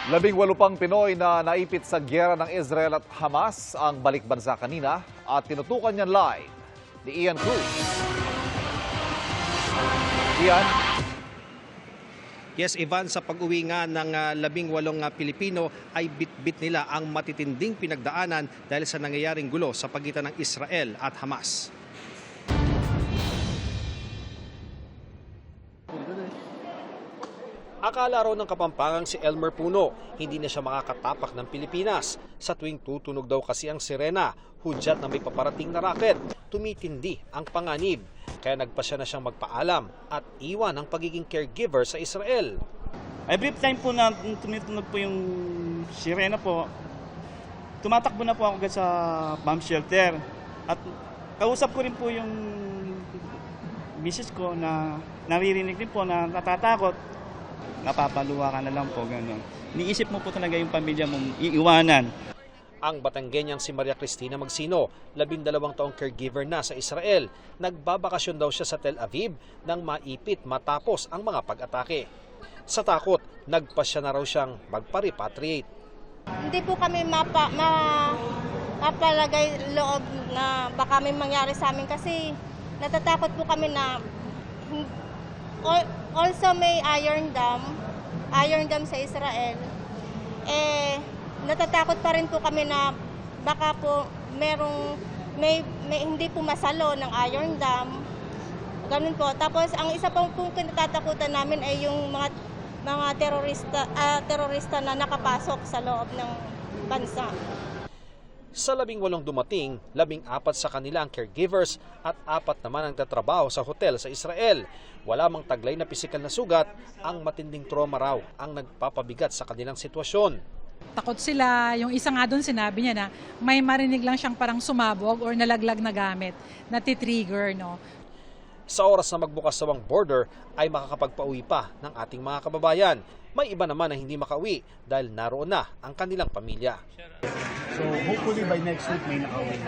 18 pang Pinoy na naipit sa gyera ng Israel at Hamas ang balik bansa kanina at tinutukan niyan live ni Ian Cruz. Ian? Yes, Ivan, sa pag-uwi nga ng 18 Pilipino ay bit-bit nila ang matitinding pinagdaanan dahil sa nangyayaring gulo sa pagitan ng Israel at Hamas. Akala raw ng Kapampangang si Elmer Puno, hindi na siya makakatapak ng Pilipinas. Sa tuwing tutunog daw kasi ang sirena, hudyat na may paparating na rocket, tumitindi ang panganib. Kaya nagpasya na siyang magpaalam at iwan ang pagiging caregiver sa Israel. Every time po na tumitunog po yung sirena po, tumatakbo na po ako agad sa bomb shelter. At kausap ko rin po yung misis ko na naririnig din po na natatakot. Napapaluwa ka na lang po, gano'n. Niisip mo po talaga yung pamilya mong iiwanan. Ang Batanggenyang si Maria Cristina Magsino, 12 taong caregiver na sa Israel. Nagbabakasyon daw siya sa Tel Aviv nang maipit matapos ang mga pag-atake. Sa takot, nagpasya na raw siyang magpa-repatriate. Hindi po kami mapalagay loob na baka may mangyari sa amin kasi natatakot po kami na also may Iron Dome sa Israel. Natatakot pa rin po kami na baka po may hindi po masalo ng Iron Dome. Ganun po. Tapos ang isa pang po kinatatakutan namin ay yung mga terorista na nakapasok sa loob ng bansa. Sa 18 dumating, 14 sa kanila ang caregivers at 4 naman ang tatrabaho sa hotel sa Israel. Wala mang taglay na pisikal na sugat, ang matinding trauma raw ang nagpapabigat sa kanilang sitwasyon. Takot sila. Yung isa nga doon sinabi niya na may marinig lang siyang parang sumabog or nalaglag na gamit na titrigger, no? Sa oras na magbukas ang border ay makakapagpauwi pa ng ating mga kababayan. May iba naman na hindi makauwi dahil naroon na ang kanilang pamilya. So hopefully by next week may nakauwi.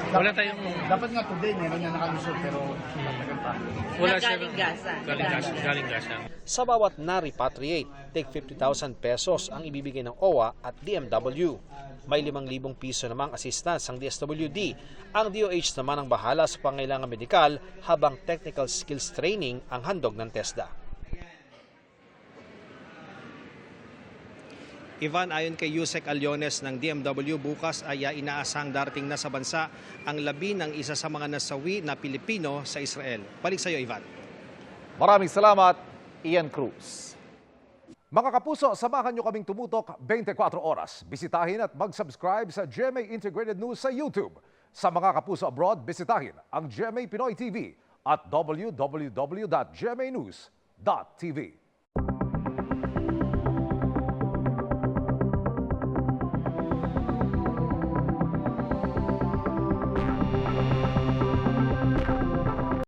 Wala tayong... Dapat nga today meron na nakalusot pero matagal pa. Wala siya. Galing Gaza. Sa bawat na-repatriate, take 50,000 pesos ang ibibigay ng OWA at DMW. May 5,000 piso namang assistance ang DSWD. Ang DOH naman ang bahala sa pangailangan medikal habang technical skills training ang handog ng TESDA. Ivan, ayon kay Yusek Aliones ng DMW, bukas ay inaasang darating na sa bansa ang labi ng isa sa mga nasawi na Pilipino sa Israel. Balik sa iyo, Ivan. Maraming salamat, Ian Cruz. Mga kapuso, samahan nyo kaming tumutok 24 oras. Bisitahin at mag-subscribe sa GMA Integrated News sa YouTube. Sa mga kapuso abroad, bisitahin ang GMA Pinoy TV at www.gmanews.tv.